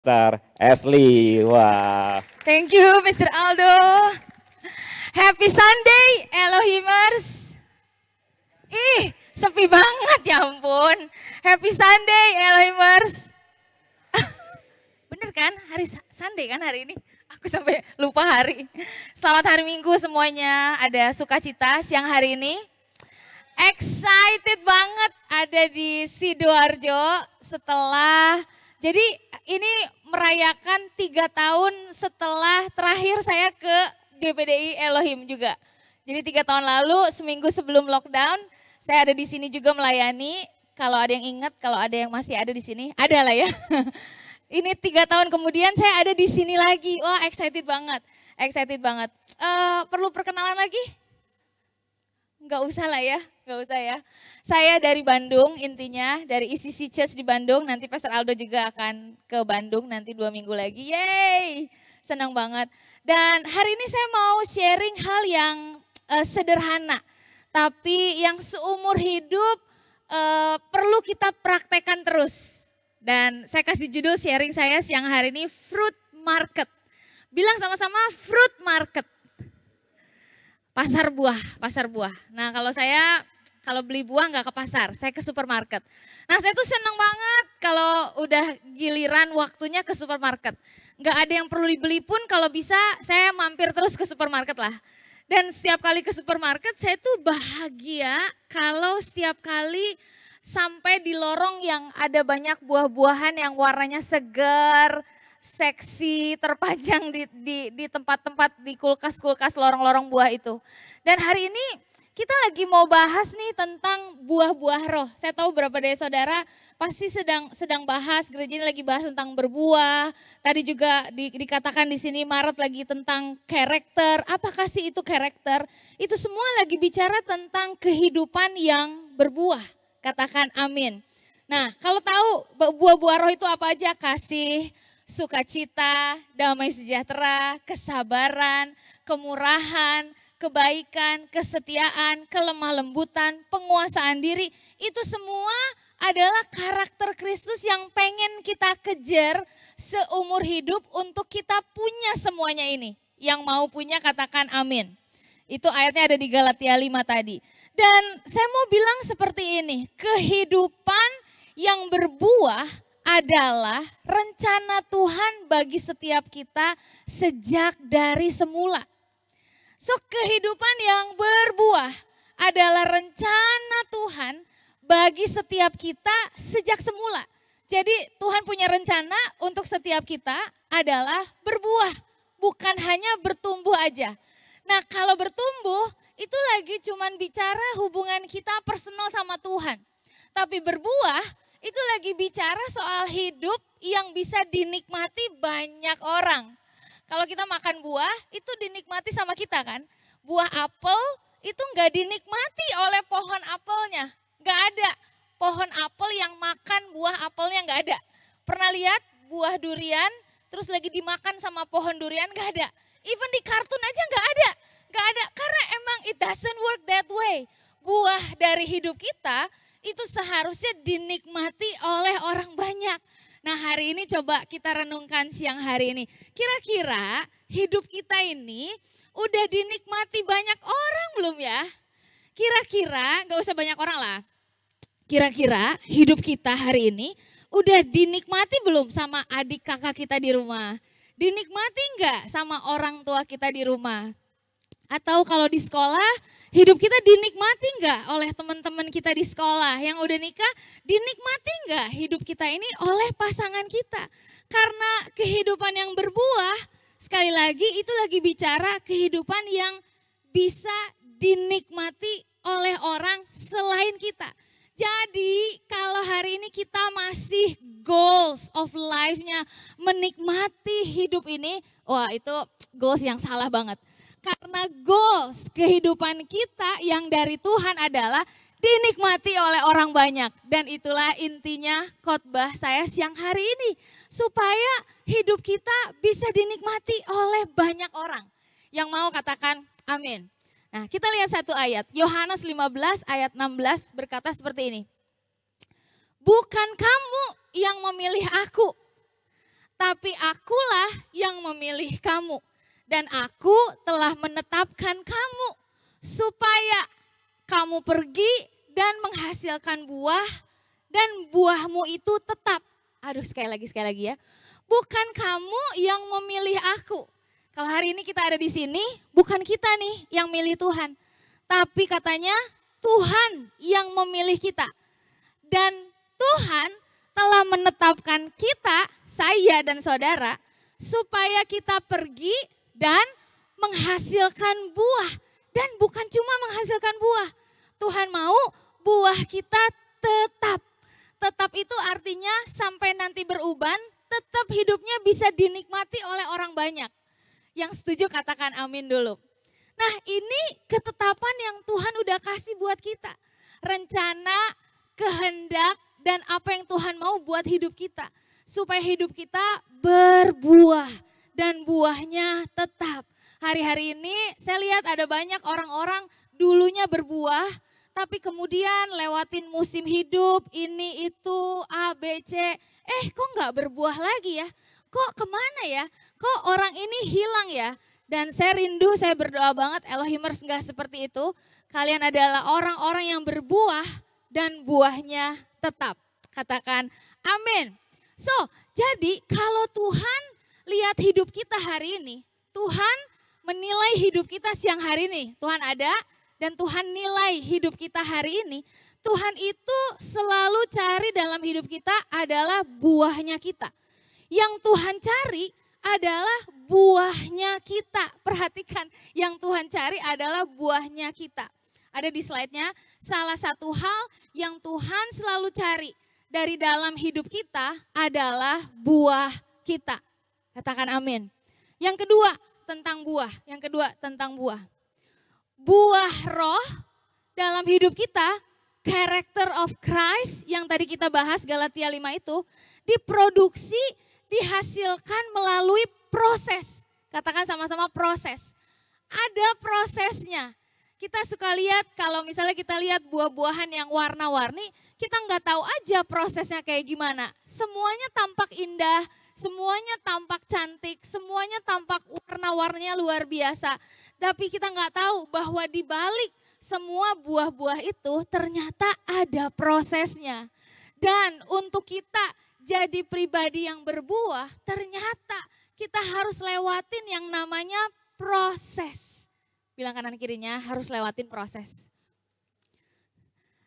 Pastor Ashley. Wah. Thank you, Mr. Aldo. Happy Sunday, Elohimers. Ih, sepi banget ya ampun. Happy Sunday, Elohimers. Bener kan? Hari Sunday kan hari ini? Aku sampai lupa hari. Selamat hari Minggu semuanya. Ada sukacita siang hari ini. Excited banget ada di Sidoarjo setelah, jadi ini merayakan 3 tahun setelah terakhir saya ke GPDI Elohim juga. Jadi 3 tahun lalu, seminggu sebelum lockdown, saya ada di sini juga melayani. Kalau ada yang ingat, kalau ada yang masih ada di sini, ada lah ya. Ini 3 tahun kemudian saya ada di sini lagi. Wah, excited banget, excited banget. Perlu perkenalan lagi? Nggak usah lah ya, nggak usah ya. Saya dari Bandung intinya, dari ECC Church di Bandung. Nanti Pastor Aldo juga akan ke Bandung nanti 2 minggu lagi. Yeay, senang banget. Dan hari ini saya mau sharing hal yang sederhana. Tapi yang seumur hidup perlu kita praktekkan terus. Dan saya kasih judul sharing saya siang hari ini, Fruit Market. Bilang sama-sama Fruit Market. Pasar buah, pasar buah. Nah kalau beli buah nggak ke pasar, saya ke supermarket. Nah saya tuh seneng banget kalau udah giliran waktunya ke supermarket. Nggak ada yang perlu dibeli pun kalau bisa saya mampir terus ke supermarket lah. Dan setiap kali ke supermarket saya tuh bahagia kalau setiap kali sampai di lorong yang ada banyak buah-buahan yang warnanya segar, seksi, terpajang di tempat-tempat di kulkas-kulkas lorong-lorong buah itu. Dan hari ini kita lagi mau bahas nih tentang buah-buah roh. Saya tahu beberapa dari saudara pasti sedang bahas, gereja ini lagi bahas tentang berbuah. Tadi juga dikatakan di sini Maret lagi tentang karakter. Apakah sih itu karakter? Itu semua lagi bicara tentang kehidupan yang berbuah. Katakan amin. Nah, kalau tahu buah-buah roh itu apa aja? Kasih, sukacita, damai sejahtera, kesabaran, kemurahan, kebaikan, kesetiaan, kelemah lembutan, penguasaan diri. Itu semua adalah karakter Kristus yang pengen kita kejar seumur hidup untuk kita punya semuanya ini. Yang mau punya katakan amin. Itu ayatnya ada di Galatia 5 tadi. Dan saya mau bilang seperti ini, kehidupan yang berbuah adalah rencana Tuhan bagi setiap kita sejak dari semula. So kehidupan yang berbuah adalah rencana Tuhan bagi setiap kita sejak semula. Jadi Tuhan punya rencana untuk setiap kita adalah berbuah, bukan hanya bertumbuh aja. Nah kalau bertumbuh itu lagi cuman bicara hubungan kita personal sama Tuhan. Tapi berbuah itu lagi bicara soal hidup yang bisa dinikmati banyak orang. Kalau kita makan buah itu dinikmati sama kita kan. Buah apel itu nggak dinikmati oleh pohon apelnya. Nggak ada pohon apel yang makan buah apelnya, nggak ada. Pernah lihat buah durian terus lagi dimakan sama pohon durian? Nggak ada. Even di kartun aja nggak ada. Nggak ada karena emang it doesn't work that way. Buah dari hidup kita itu seharusnya dinikmati oleh orang banyak. Nah hari ini coba kita renungkan siang hari ini. Kira-kira hidup kita ini udah dinikmati banyak orang belum ya? Kira-kira, gak usah banyak orang lah. Kira-kira hidup kita hari ini udah dinikmati belum sama adik kakak kita di rumah? Dinikmati enggak sama orang tua kita di rumah? Atau kalau di sekolah, hidup kita dinikmati enggak oleh teman-teman kita di sekolah yang udah nikah? Dinikmati enggak hidup kita ini oleh pasangan kita? Karena kehidupan yang berbuah, sekali lagi itu lagi bicara kehidupan yang bisa dinikmati oleh orang selain kita. Jadi kalau hari ini kita masih goals of life-nya menikmati hidup ini, wah itu goals yang salah banget. Karena goals kehidupan kita yang dari Tuhan adalah dinikmati oleh orang banyak. Dan itulah intinya khotbah saya siang hari ini. Supaya hidup kita bisa dinikmati oleh banyak orang. Yang mau katakan amin. Nah kita lihat satu ayat. Yohanes 15 ayat 16 berkata seperti ini. Bukan kamu yang memilih aku, tapi akulah yang memilih kamu. Dan aku telah menetapkan kamu supaya kamu pergi dan menghasilkan buah dan buahmu itu tetap. Aduh sekali lagi ya. Bukan kamu yang memilih aku. Kalau hari ini kita ada di sini, bukan kita nih yang milih Tuhan. Tapi katanya Tuhan yang memilih kita. Dan Tuhan telah menetapkan kita, saya dan saudara, supaya kita pergi dan menghasilkan buah. Dan bukan cuma menghasilkan buah. Tuhan mau buah kita tetap. Tetap itu artinya sampai nanti beruban, tetap hidupnya bisa dinikmati oleh orang banyak. Yang setuju katakan amin dulu. Nah ini ketetapan yang Tuhan udah kasih buat kita. Rencana, kehendak, dan apa yang Tuhan mau buat hidup kita. Supaya hidup kita berbuah dan buahnya tetap. Hari-hari ini saya lihat ada banyak orang-orang dulunya berbuah, tapi kemudian lewatin musim hidup, ini itu A, B, C, kok nggak berbuah lagi ya? Kok kemana ya? Kok orang ini hilang ya? Dan saya rindu, saya berdoa banget Elohimers nggak seperti itu. Kalian adalah orang-orang yang berbuah dan buahnya tetap. Katakan amin. So, jadi kalau Tuhan lihat hidup kita hari ini, Tuhan menilai hidup kita siang hari ini. Tuhan ada dan Tuhan nilai hidup kita hari ini. Tuhan itu selalu cari dalam hidup kita adalah buahnya kita. Yang Tuhan cari adalah buahnya kita. Perhatikan, yang Tuhan cari adalah buahnya kita. Ada di slide-nya, salah satu hal yang Tuhan selalu cari dari dalam hidup kita adalah buah kita. Katakan amin. Yang kedua tentang buah. Buah roh dalam hidup kita, character of Christ yang tadi kita bahas Galatia 5 itu, diproduksi, dihasilkan melalui proses. Katakan sama-sama proses. Ada prosesnya. Kita suka lihat kalau misalnya kita lihat buah-buahan yang warna-warni, kita nggak tahu aja prosesnya kayak gimana. Semuanya tampak indah, semuanya tampak cantik, semuanya tampak warna-warninya luar biasa. Tapi kita nggak tahu bahwa di balik semua buah-buah itu ternyata ada prosesnya. Dan untuk kita jadi pribadi yang berbuah, ternyata kita harus lewatin yang namanya proses. Bilang kanan kirinya harus lewatin proses.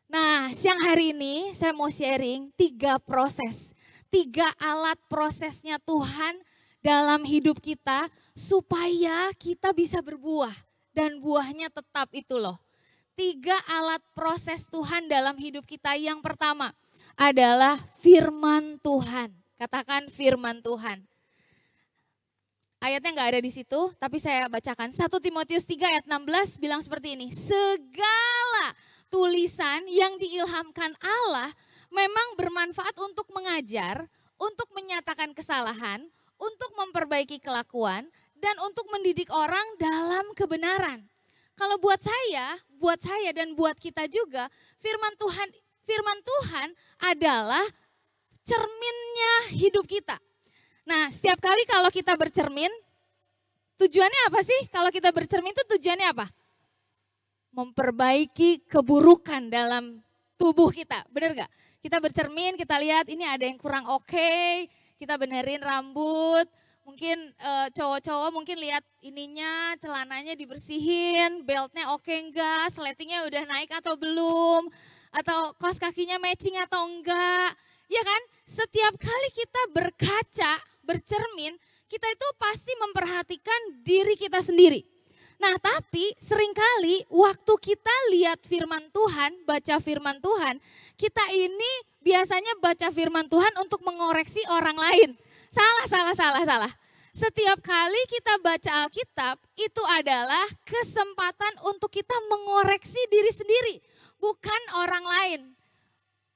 Nah, siang hari ini saya mau sharing 3 proses. 3 alat prosesnya Tuhan dalam hidup kita supaya kita bisa berbuah. Dan buahnya tetap itu loh. 3 alat proses Tuhan dalam hidup kita. Yang pertama adalah firman Tuhan. Katakan firman Tuhan. Ayatnya nggak ada di situ, tapi saya bacakan. 1 Timotius 3 ayat 16 bilang seperti ini. Segala tulisan yang diilhamkan Allah memang bermanfaat untuk mengajar, untuk menyatakan kesalahan, untuk memperbaiki kelakuan, dan untuk mendidik orang dalam kebenaran. Kalau buat saya dan buat kita juga, firman Tuhan adalah cerminnya hidup kita. Nah, setiap kali kalau kita bercermin, tujuannya apa sih? Kalau kita bercermin itu tujuannya apa? Memperbaiki keburukan dalam tubuh kita, benar gak? Kita bercermin, kita lihat ini ada yang kurang oke, kita benerin rambut, mungkin cowok-cowok mungkin lihat ininya, celananya dibersihin, beltnya oke enggak, sletingnya udah naik atau belum, atau kaos kakinya matching atau enggak, ya kan? Setiap kali kita berkaca, bercermin, kita itu pasti memperhatikan diri kita sendiri. Nah tapi seringkali waktu kita lihat firman Tuhan, baca firman Tuhan, kita ini biasanya baca firman Tuhan untuk mengoreksi orang lain. Salah. Setiap kali kita baca Alkitab, itu adalah kesempatan untuk kita mengoreksi diri sendiri, bukan orang lain.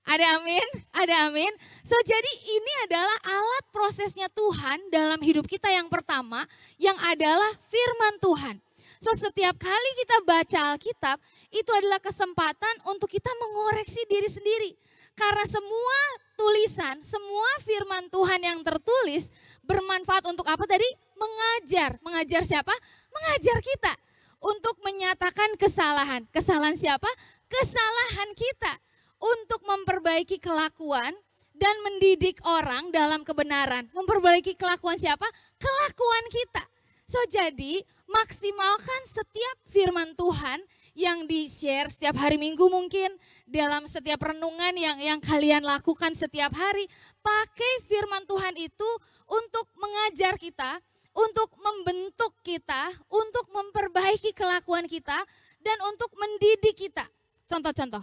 Ada amin. So jadi ini adalah alat prosesnya Tuhan dalam hidup kita yang pertama, yang adalah firman Tuhan. So setiap kali kita baca Alkitab, itu adalah kesempatan untuk kita mengoreksi diri sendiri. Karena semua tulisan, semua firman Tuhan yang tertulis bermanfaat untuk apa tadi? Mengajar. Mengajar siapa? Mengajar kita. Untuk menyatakan kesalahan. Kesalahan siapa? Kesalahan kita. Untuk memperbaiki kelakuan dan mendidik orang dalam kebenaran. Memperbaiki kelakuan siapa? Kelakuan kita. So jadi maksimalkan setiap firman Tuhan yang di-share setiap hari Minggu mungkin, dalam setiap renungan yang kalian lakukan setiap hari, pakai firman Tuhan itu untuk mengajar kita, untuk membentuk kita, untuk memperbaiki kelakuan kita, dan untuk mendidik kita. Contoh-contoh,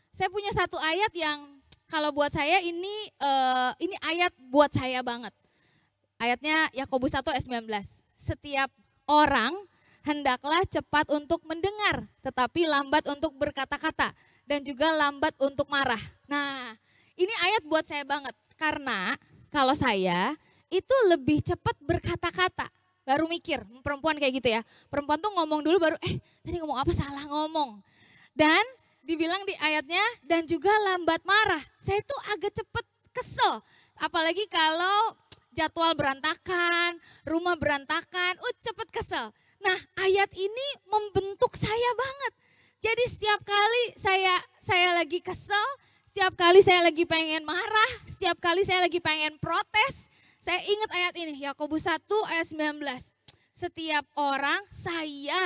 saya punya satu ayat yang kalau buat saya ini ayat buat saya banget. Ayatnya Yakobus 1 ayat 19. Setiap orang hendaklah cepat untuk mendengar, tetapi lambat untuk berkata-kata, dan juga lambat untuk marah. Nah, ini ayat buat saya banget, karena kalau saya itu lebih cepat berkata-kata, baru mikir, perempuan kayak gitu ya. Perempuan tuh ngomong dulu baru, tadi ngomong apa, salah ngomong. Dan dibilang di ayatnya, dan juga lambat marah. Saya tuh agak cepet kesel, apalagi kalau jadwal berantakan, rumah berantakan, cepet kesel. Nah, ayat ini membentuk saya banget. Jadi setiap kali saya lagi kesel, setiap kali saya lagi pengen marah, setiap kali saya lagi pengen protes, saya ingat ayat ini, Yakobus 1 ayat 19. Setiap orang saya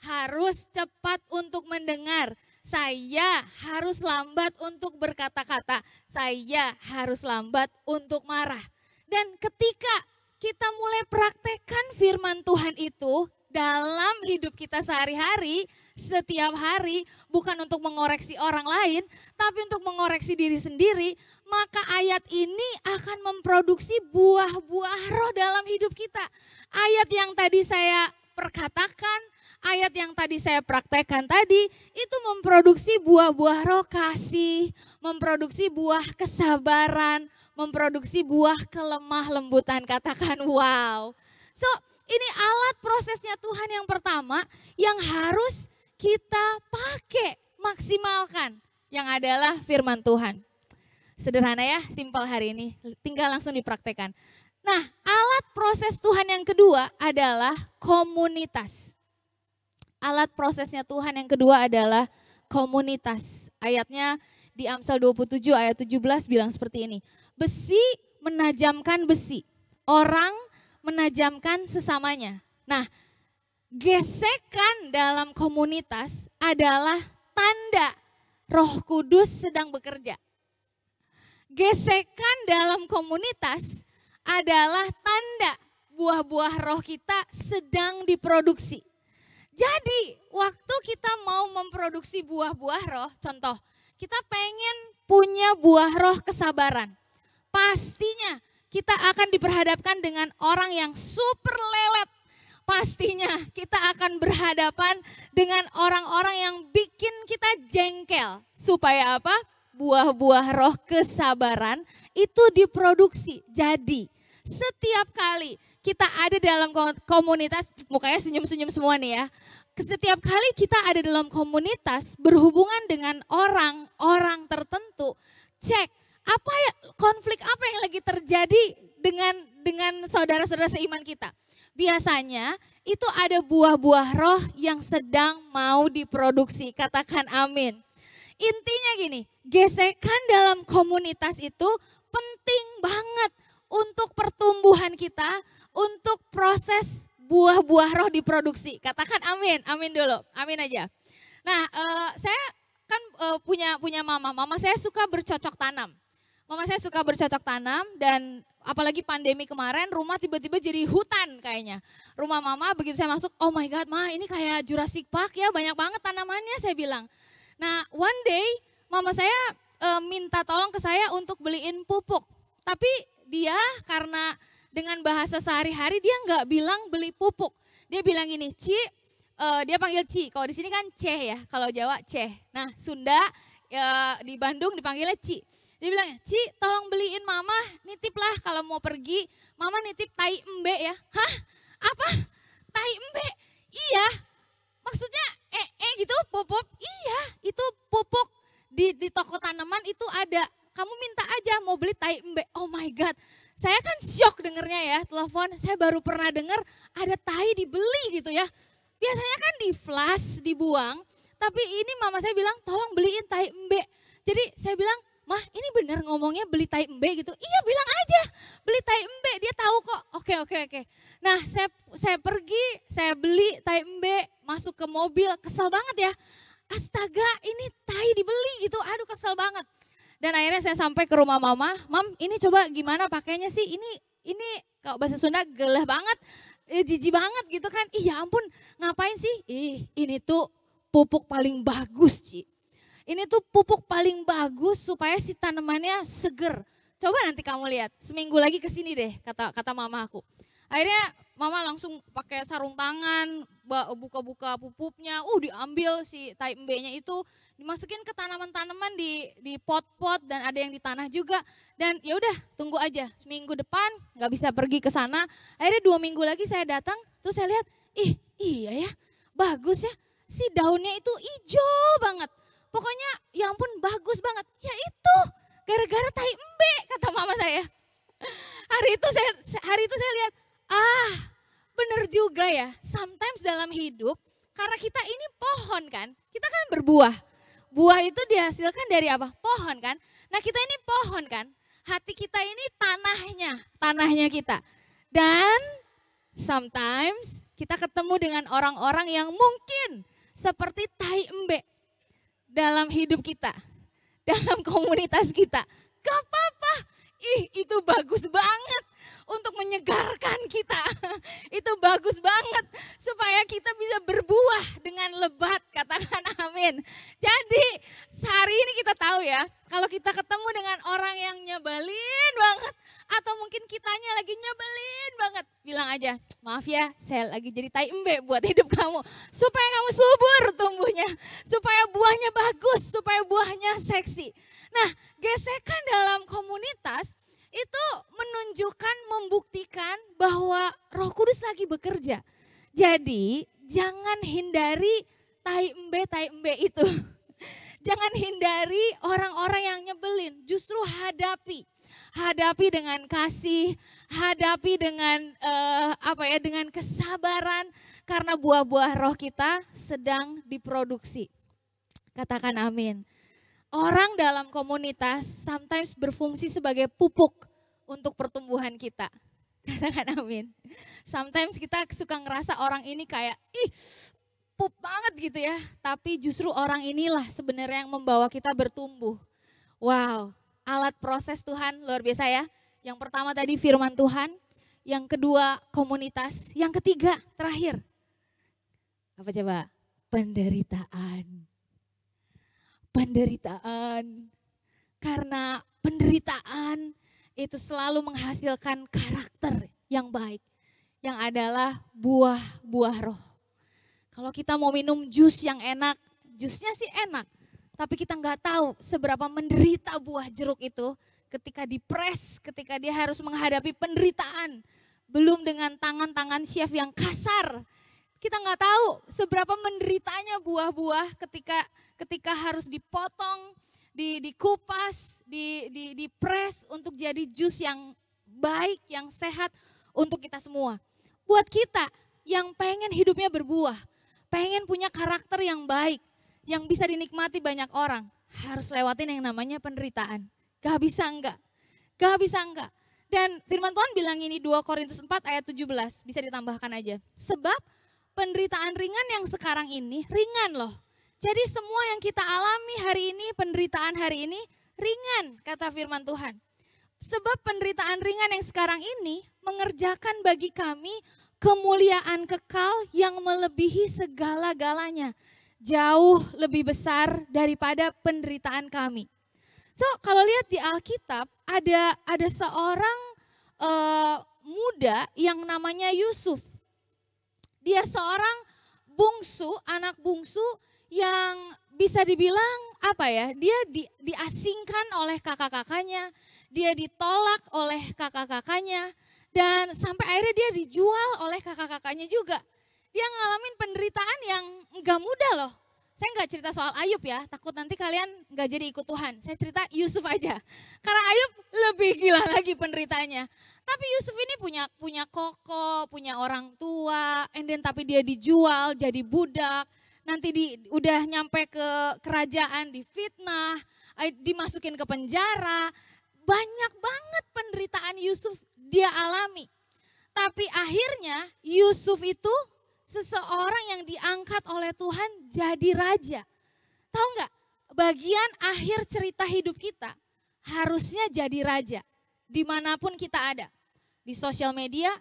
harus cepat untuk mendengar, saya harus lambat untuk berkata-kata, saya harus lambat untuk marah. Dan ketika kita mulai praktekkan firman Tuhan itu dalam hidup kita sehari-hari, setiap hari, bukan untuk mengoreksi orang lain, tapi untuk mengoreksi diri sendiri, maka ayat ini akan memproduksi buah-buah roh dalam hidup kita. Ayat yang tadi saya perkatakan, ayat yang tadi saya praktekkan tadi, itu memproduksi buah-buah roh kasih, memproduksi buah kesabaran, memproduksi buah kelemah lembutan. Katakan wow. So, ini alat prosesnya Tuhan yang pertama yang harus kita pakai, maksimalkan, yang adalah firman Tuhan. Sederhana ya, simpel hari ini, tinggal langsung dipraktekkan. Nah, alat proses Tuhan yang kedua adalah komunitas. Alat prosesnya Tuhan yang kedua adalah komunitas. Ayatnya di Amsal 27 ayat 17 bilang seperti ini. Besi menajamkan besi, orang menajamkan sesamanya. Nah, gesekan dalam komunitas adalah tanda Roh Kudus sedang bekerja. Gesekan dalam komunitas adalah tanda buah-buah roh kita sedang diproduksi. Jadi, waktu kita mau memproduksi buah-buah roh, contoh, kita pengen punya buah roh kesabaran. Pastinya kita akan diperhadapkan dengan orang yang super lelet. Pastinya kita akan berhadapan dengan orang-orang yang bikin kita jengkel. Supaya apa? Buah-buah roh kesabaran itu diproduksi. Jadi setiap kali kita ada dalam komunitas, mukanya senyum-senyum semua nih ya. Setiap kali kita ada dalam komunitas berhubungan dengan orang-orang tertentu, cek apa ya, konflik apa yang lagi terjadi dengan saudara-saudara seiman kita. Biasanya itu ada buah-buah roh yang sedang mau diproduksi. Katakan amin. Intinya gini, gesekan dalam komunitas itu penting banget untuk pertumbuhan kita, untuk proses buah-buah roh diproduksi. Katakan amin, amin dulu, amin aja. Nah, saya kan punya mama saya suka bercocok tanam. Mama saya suka bercocok tanam dan apalagi pandemi kemarin rumah tiba-tiba jadi hutan kayaknya. Rumah mama begitu saya masuk, oh my God ma ini kayak Jurassic Park ya, banyak banget tanamannya saya bilang. Nah one day mama saya minta tolong ke saya untuk beliin pupuk. Tapi dia karena dengan bahasa sehari-hari dia nggak bilang beli pupuk. Dia bilang gini, Ci, dia panggil Ci, kalau di sini kan Ceh ya, kalau Jawa Ceh. Nah Sunda di Bandung dipanggilnya Ci. Dia bilang, Ci tolong beliin mama, nitip lah kalau mau pergi, mama nitip tai embe ya. Hah? Apa? Tai embe? Iya, maksudnya gitu pupuk? Iya, itu pupuk di toko tanaman itu ada kamu minta aja mau beli tai embe. Oh my God, saya kan shock dengernya ya, telepon. Saya baru pernah denger ada tai dibeli gitu ya. Biasanya kan di flash, dibuang. Tapi ini mama saya bilang tolong beliin tai embe. Jadi saya bilang, Mah ini bener ngomongnya beli tai embe gitu. Iya bilang aja beli tai embe, dia tahu kok. Oke. Nah saya pergi, saya beli tai embe, masuk ke mobil, kesel banget ya. Astaga ini tai dibeli gitu, aduh kesel banget. Dan akhirnya saya sampai ke rumah mama, Mam ini coba gimana pakainya sih, ini kalau bahasa Sunda gelah banget, jijik banget gitu kan. Ih ya ampun ngapain sih, ini tuh pupuk paling bagus Ci. Ini tuh pupuk paling bagus supaya si tanamannya seger. Coba nanti kamu lihat, seminggu lagi kesini deh kata mama aku. Akhirnya mama langsung pakai sarung tangan, buka-buka pupuknya, diambil si tai embe-nya itu, dimasukin ke tanaman-tanaman di pot-pot dan ada yang di tanah juga. Dan ya udah tunggu aja, seminggu depan nggak bisa pergi ke sana. Akhirnya 2 minggu lagi saya datang, terus saya lihat, iya ya, bagus ya, si daunnya itu hijau banget. Pokoknya ya ampun bagus banget. Ya itu gara-gara tai embe kata mama saya. Hari itu saya lihat, bener juga ya. Sometimes dalam hidup karena kita ini pohon kan. Kita kan berbuah. Buah itu dihasilkan dari apa? Pohon kan. Nah kita ini pohon kan. Hati kita ini tanahnya kita. Dan sometimes kita ketemu dengan orang-orang yang mungkin seperti tai embe. Dalam hidup kita, dalam komunitas kita. Gak apa-apa, itu bagus banget untuk menyegarkan kita. Itu bagus banget supaya kita bisa berbuah dengan lebat, katakan amin. Jadi hari ini kita tahu ya, kalau kita ketemu dengan orang yang nyebelin banget, atau mungkin kitanya lagi nyebelin banget, bilang aja, maaf ya saya lagi jadi tai embe buat hidup kamu. Supaya kamu subur tumbuhnya, supaya buahnya bagus, supaya buahnya seksi. Nah gesekan dalam komunitas itu menunjukkan, membuktikan bahwa Roh Kudus lagi bekerja. Jadi jangan hindari tai embe itu. Jangan hindari orang-orang yang nyebelin, justru hadapi dengan kasih, hadapi dengan dengan kesabaran karena buah-buah roh kita sedang diproduksi. Katakan amin. Orang dalam komunitas sometimes berfungsi sebagai pupuk untuk pertumbuhan kita. Katakan amin. Sometimes kita suka ngerasa orang ini kayak pup banget gitu ya. Tapi justru orang inilah sebenarnya yang membawa kita bertumbuh. Wow, alat proses Tuhan luar biasa ya. Yang pertama tadi firman Tuhan. Yang kedua komunitas. Yang ketiga terakhir. Apa coba? Penderitaan. Karena penderitaan itu selalu menghasilkan karakter yang baik. Yang adalah buah-buah roh. Kalau kita mau minum jus yang enak, jusnya sih enak. Tapi kita nggak tahu seberapa menderita buah jeruk itu ketika dipres, ketika dia harus menghadapi penderitaan. Belum dengan tangan-tangan chef yang kasar. Kita nggak tahu seberapa menderitanya buah-buah ketika harus dipotong, dikupas, dipres untuk jadi jus yang baik, yang sehat untuk kita semua. Buat kita yang pengen hidupnya berbuah, pengen punya karakter yang baik, yang bisa dinikmati banyak orang, harus lewatin yang namanya penderitaan. Gak bisa enggak. Dan firman Tuhan bilang ini 2 Korintus 4 ayat 17, bisa ditambahkan aja. Sebab penderitaan ringan yang sekarang ini ringan loh. Jadi semua yang kita alami hari ini, penderitaan hari ini ringan kata firman Tuhan. Sebab penderitaan ringan yang sekarang ini mengerjakan bagi kami kemuliaan kekal yang melebihi segala-galanya. Jauh lebih besar daripada penderitaan kami. So kalau lihat di Alkitab ada seorang muda yang namanya Yusuf. Dia seorang bungsu, anak bungsu yang bisa dibilang dia diasingkan oleh kakak-kakaknya, dia ditolak oleh kakak-kakaknya, dan sampai akhirnya dia dijual oleh kakak-kakaknya juga. Dia ngalamin penderitaan yang enggak mudah loh. saya nggak cerita soal Ayub ya, takut nanti kalian nggak jadi ikut Tuhan. Saya cerita Yusuf aja, karena Ayub lebih gila lagi penderitanya. Tapi Yusuf ini punya koko, punya orang tua, and then tapi dia dijual jadi budak. Nanti udah nyampe ke kerajaan, difitnah, dimasukin ke penjara. Banyak banget penderitaan Yusuf dia alami. Tapi akhirnya Yusuf itu seseorang yang diangkat oleh Tuhan jadi raja. Tahu nggak? Bagian akhir cerita hidup kita harusnya jadi raja. Dimanapun kita ada. Di sosial media,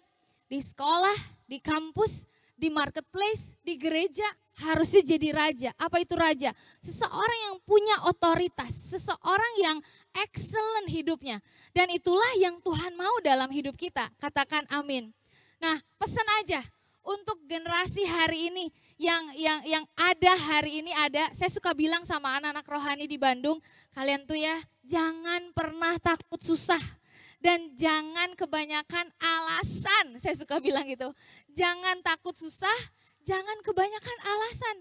di sekolah, di kampus, di marketplace, di gereja, harusnya jadi raja. Apa itu raja? Seseorang yang punya otoritas, seseorang yang excellent hidupnya. Dan itulah yang Tuhan mau dalam hidup kita. Katakan amin. Nah, pesan aja untuk generasi hari ini yang ada hari ini ada. Saya suka bilang sama anak-anak rohani di Bandung, kalian tuh ya jangan pernah takut susah. Dan jangan kebanyakan alasan, saya suka bilang gitu. Jangan takut susah, jangan kebanyakan alasan.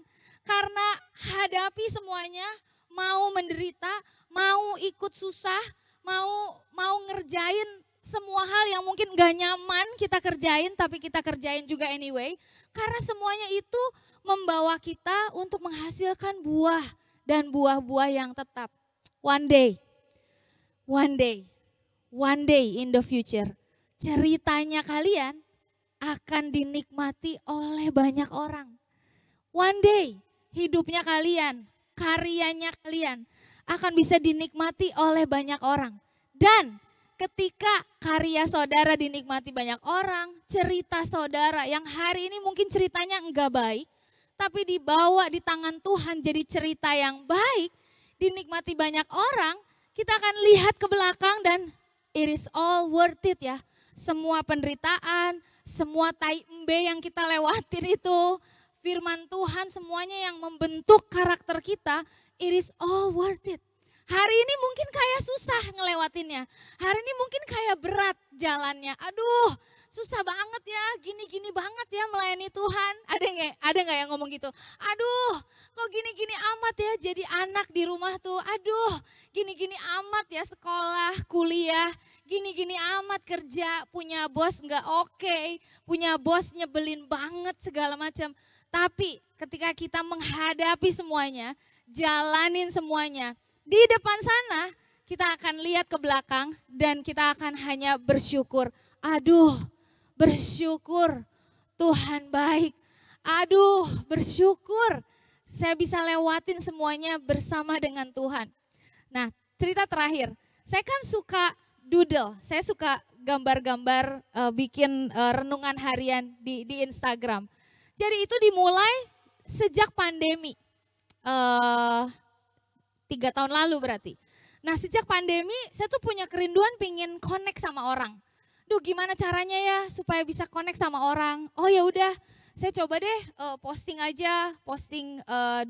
Karena hadapi semuanya, mau menderita, mau ikut susah, mau ngerjain semua hal yang mungkin gak nyaman kita kerjain, tapi kita kerjain juga anyway. Karena semuanya itu membawa kita untuk menghasilkan buah dan buah-buah yang tetap. One day in the future, ceritanya kalian akan dinikmati oleh banyak orang. One day, hidupnya kalian, karyanya kalian akan bisa dinikmati oleh banyak orang. Dan ketika karya saudara dinikmati banyak orang, cerita saudara yang hari ini mungkin ceritanya enggak baik, tapi dibawa di tangan Tuhan jadi cerita yang baik, dinikmati banyak orang, kita akan lihat ke belakang dan it is all worth it ya. Semua penderitaan, semua tai embe yang kita lewatin itu, firman Tuhan semuanya yang membentuk karakter kita, it is all worth it. Hari ini mungkin kayak susah ngelewatinnya. Hari ini mungkin kayak berat jalannya. Aduh, susah banget ya, gini-gini banget ya melayani Tuhan. Ada nggak yang ngomong gitu? Aduh, kok gini-gini amat ya jadi anak di rumah tuh. Aduh, gini-gini amat ya sekolah, kuliah. Gini-gini amat kerja, punya bos nggak oke, punya bos nyebelin banget segala macam. Tapi ketika kita menghadapi semuanya, jalanin semuanya, di depan sana kita akan lihat ke belakang dan kita akan hanya bersyukur. Aduh, bersyukur Tuhan baik. Aduh, bersyukur saya bisa lewatin semuanya bersama dengan Tuhan. Nah, cerita terakhir. Saya kan suka doodle, saya suka gambar-gambar, bikin renungan harian di Instagram. Jadi itu dimulai sejak pandemi. 3 tahun lalu berarti. Nah sejak pandemi saya tuh punya kerinduan pingin connect sama orang. Duh gimana caranya ya supaya bisa connect sama orang. Oh ya udah saya coba deh posting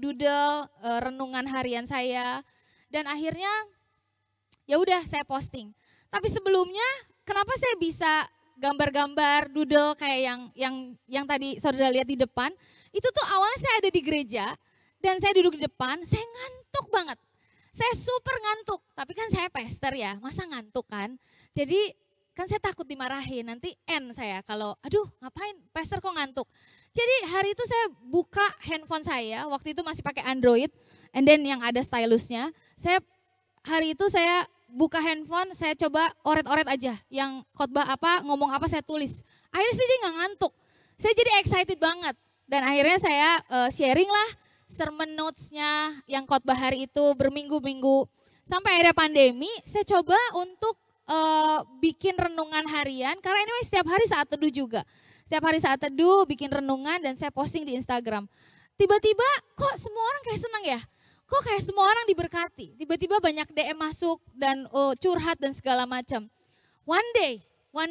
doodle renungan harian saya. Dan akhirnya ya udah saya posting. Tapi sebelumnya kenapa saya bisa gambar-gambar doodle kayak yang tadi saudara lihat di depan. Itu tuh awalnya saya ada di gereja. Dan saya duduk di depan, saya ngantuk banget. Saya super ngantuk, tapi kan saya pastor ya, masa ngantuk kan. Jadi kan saya takut dimarahin, nanti saya kalau aduh ngapain pastor kok ngantuk. Jadi hari itu saya buka handphone saya, waktu itu masih pakai Android, and then yang ada stylusnya. Hari itu saya buka handphone, saya coba oret-oret aja, yang khotbah apa, ngomong apa saya tulis. Akhirnya saya jadi nggak ngantuk, saya jadi excited banget. Dan akhirnya saya sharing lah sermon notes-nya yang khotbah hari itu berminggu-minggu. Sampai akhirnya pandemi, saya coba untuk bikin renungan harian. Karena anyway setiap hari saat teduh juga. Setiap hari saat teduh bikin renungan dan saya posting di Instagram. Tiba-tiba kok semua orang kayak senang ya? Kok kayak semua orang diberkati? Tiba-tiba banyak DM masuk dan curhat dan segala macam. One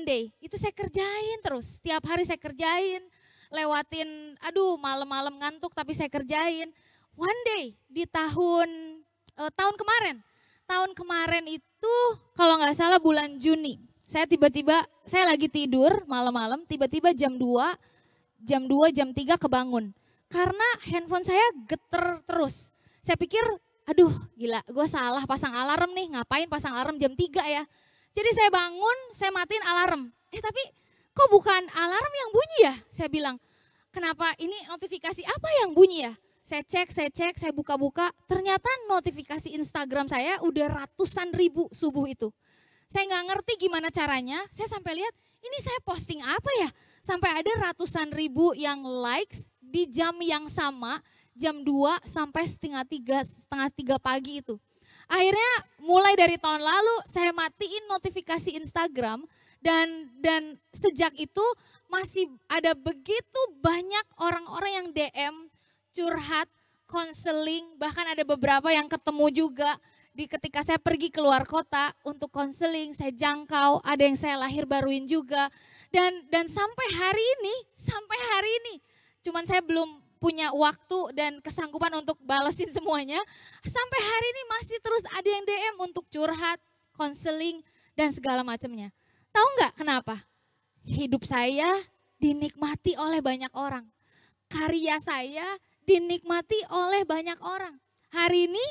day itu saya kerjain terus. Setiap hari saya kerjain. Lewatin, aduh malam-malam ngantuk tapi saya kerjain. One day di tahun kemarin itu kalau nggak salah bulan Juni. Saya lagi tidur malam-malam, tiba-tiba jam 2, jam 3 kebangun. karena handphone saya geter terus. Saya pikir, aduh gila gue salah pasang alarm nih, ngapain pasang alarm jam 3 ya. Jadi saya bangun, saya matiin alarm. Tapi kok bukan alarm yang bunyi ya? Saya bilang, kenapa ini notifikasi apa yang bunyi ya? Saya cek, saya buka-buka, ternyata notifikasi Instagram saya udah ratusan ribu subuh itu. Saya nggak ngerti gimana caranya, saya sampai lihat ini saya posting apa ya? Sampai ada ratusan ribu yang likes di jam yang sama, jam 2 sampai setengah 3 pagi itu. Akhirnya mulai dari tahun lalu saya matiin notifikasi Instagram dan sejak itu masih ada begitu banyak orang-orang yang DM, curhat, konseling, bahkan ada beberapa yang ketemu juga ketika saya pergi keluar kota untuk konseling, saya jangkau, ada yang saya lahir baruin juga. Dan sampai hari ini, cuman saya belum punya waktu dan kesanggupan untuk balesin semuanya. Sampai hari ini masih terus ada yang DM untuk curhat, konseling, dan segala macamnya. Tahu nggak kenapa? Hidup saya dinikmati oleh banyak orang. Karya saya dinikmati oleh banyak orang. Hari ini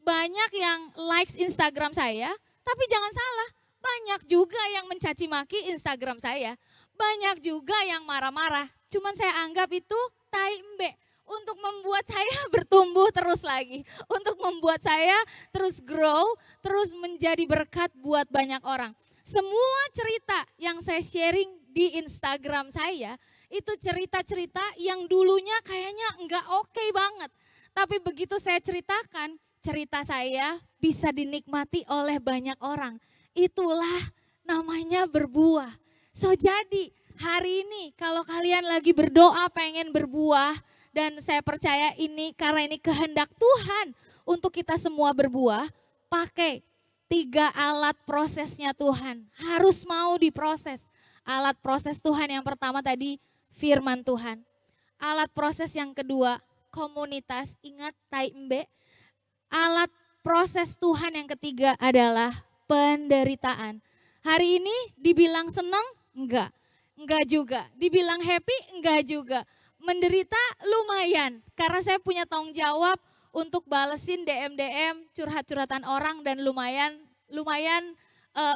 banyak yang likes Instagram saya, tapi jangan salah, banyak juga yang mencaci maki Instagram saya. Banyak juga yang marah-marah, cuman saya anggap itu tai embe untuk membuat saya bertumbuh terus lagi. Untuk membuat saya terus grow, terus menjadi berkat buat banyak orang. Semua cerita yang saya sharing di Instagram saya, itu cerita-cerita yang dulunya kayaknya enggak oke banget. Tapi begitu saya ceritakan, cerita saya bisa dinikmati oleh banyak orang. Itulah namanya berbuah. So jadi hari ini kalau kalian lagi berdoa pengen berbuah, dan saya percaya ini karena ini kehendak Tuhan untuk kita semua berbuah, pakai 3 alat prosesnya Tuhan. Harus mau diproses. Alat proses Tuhan yang pertama tadi firman Tuhan. Alat proses yang kedua komunitas, ingat tai embe. Alat proses Tuhan yang ketiga adalah penderitaan. Hari ini dibilang senang? Enggak. Enggak juga. Dibilang happy? Enggak juga. Menderita lumayan, karena saya punya tanggung jawab untuk balesin DM-DM, curhat-curhatan orang, dan lumayan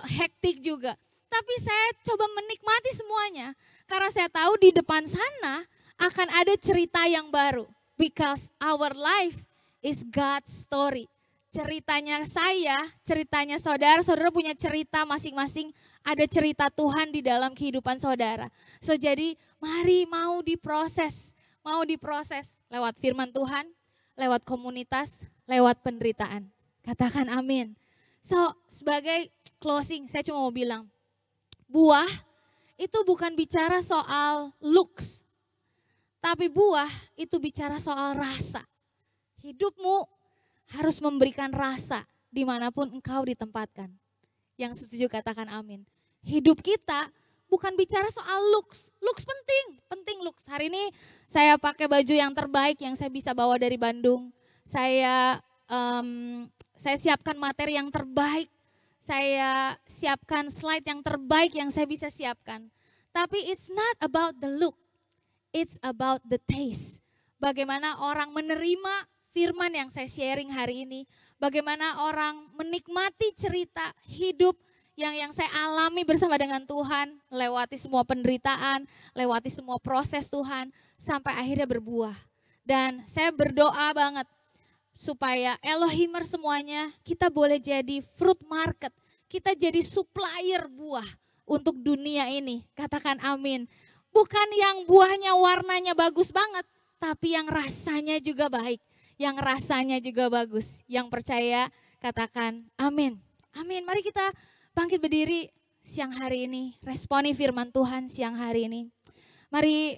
hektik juga. Tapi saya coba menikmati semuanya, karena saya tahu di depan sana akan ada cerita yang baru. Because our life is God's story. Ceritanya saya, ceritanya saudara punya cerita masing-masing, ada cerita Tuhan di dalam kehidupan saudara. So jadi mari mau diproses lewat firman Tuhan, lewat komunitas, lewat penderitaan. Katakan amin. So sebagai closing saya cuma mau bilang, buah itu bukan bicara soal looks, tapi buah itu bicara soal rasa. Hidupmu harus memberikan rasa dimanapun engkau ditempatkan. Yang setuju katakan amin. Hidup kita bukan bicara soal looks. Looks penting looks. Hari ini saya pakai baju yang terbaik yang saya bisa bawa dari Bandung. Saya siapkan materi yang terbaik. Saya siapkan slide yang terbaik yang saya bisa siapkan. Tapi it's not about the look. It's about the taste. Bagaimana orang menerima firman yang saya sharing hari ini. Bagaimana orang menikmati cerita hidup yang saya alami bersama dengan Tuhan. Lewati semua penderitaan, lewati semua proses Tuhan. Sampai akhirnya berbuah. Dan saya berdoa banget supaya Elohimer semuanya kita boleh jadi fruit market. Kita jadi supplier buah untuk dunia ini. Katakan amin. Bukan yang buahnya warnanya bagus banget, tapi yang rasanya juga baik. Yang rasanya juga bagus. Yang percaya katakan amin. Amin. Mari kita bangkit berdiri siang hari ini. Responi firman Tuhan siang hari ini. Mari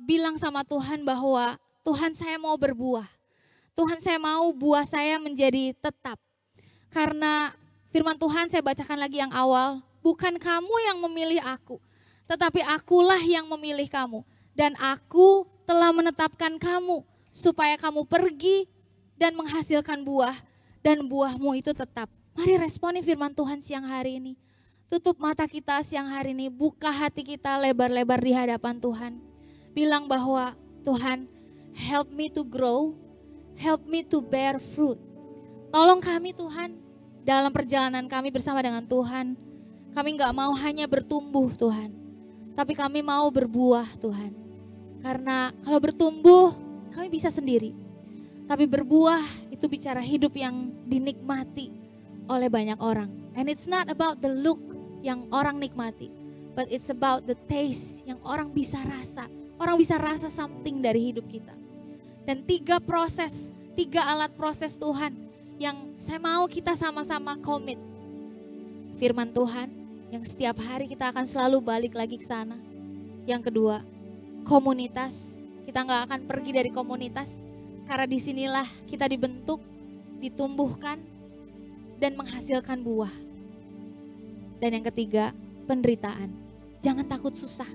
bilang sama Tuhan bahwa Tuhan saya mau berbuah. Tuhan saya mau buah saya menjadi tetap. Karena firman Tuhan saya bacakan lagi yang awal. Bukan kamu yang memilih aku, tetapi akulah yang memilih kamu. Dan aku telah menetapkan kamu supaya kamu pergi dan menghasilkan buah. Dan buahmu itu tetap. Mari responi firman Tuhan siang hari ini. Tutup mata kita siang hari ini. Buka hati kita lebar-lebar di hadapan Tuhan. Bilang bahwa Tuhan, Help me to grow, help me to bear fruit. Tolong kami Tuhan, dalam perjalanan kami bersama dengan Tuhan, kami gak mau hanya bertumbuh Tuhan, tapi kami mau berbuah Tuhan. Karena kalau bertumbuh, kami bisa sendiri. Tapi berbuah itu bicara hidup yang dinikmati oleh banyak orang. And it's not about the look yang orang nikmati, but it's about the taste yang orang bisa rasa. Orang bisa rasa something dari hidup kita. Dan 3 alat proses Tuhan yang saya mau kita sama-sama komit. Firman Tuhan yang setiap hari kita akan selalu balik lagi ke sana. Yang kedua, komunitas. Kita nggak akan pergi dari komunitas karena disinilah kita dibentuk, ditumbuhkan, dan menghasilkan buah. Dan yang ketiga, penderitaan. Jangan takut susah.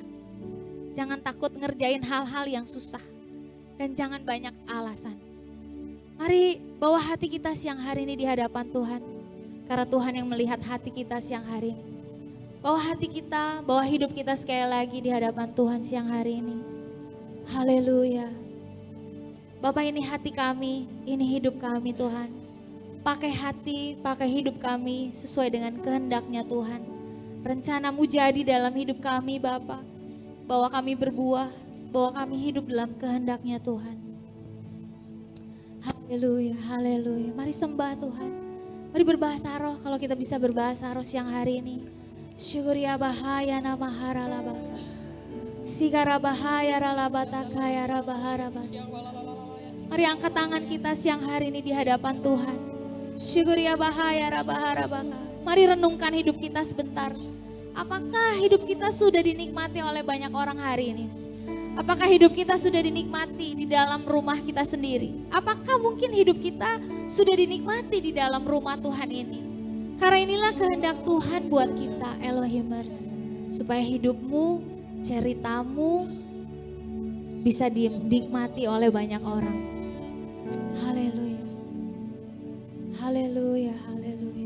Jangan takut ngerjain hal-hal yang susah. Dan jangan banyak alasan. Mari bawa hati kita siang hari ini di hadapan Tuhan. Karena Tuhan yang melihat hati kita siang hari ini. Bawa hati kita, bawa hidup kita sekali lagi di hadapan Tuhan siang hari ini. Haleluya. Bapak, ini hati kami, ini hidup kami Tuhan. Pakai hati, pakai hidup kami sesuai dengan kehendaknya Tuhan. Rencana-Mu jadi dalam hidup kami Bapak. Bahwa kami berbuah, bahwa kami hidup dalam kehendaknya Tuhan. Haleluya, haleluya. Mari sembah Tuhan. Mari berbahasa roh kalau kita bisa berbahasa roh siang hari ini. Syukuria bahaya nama haralabaka. Sikara bahaya ralabata kaya rabaharabas. Mari angkat tangan kita siang hari ini di hadapan Tuhan. Syukuria bahaya rabaharabaka. Mari renungkan hidup kita sebentar. Apakah hidup kita sudah dinikmati oleh banyak orang hari ini? Apakah hidup kita sudah dinikmati di dalam rumah kita sendiri? Apakah mungkin hidup kita sudah dinikmati di dalam rumah Tuhan ini? Karena inilah kehendak Tuhan buat kita, Elohimers. Supaya hidupmu, ceritamu bisa dinikmati oleh banyak orang. Haleluya. Haleluya, haleluya.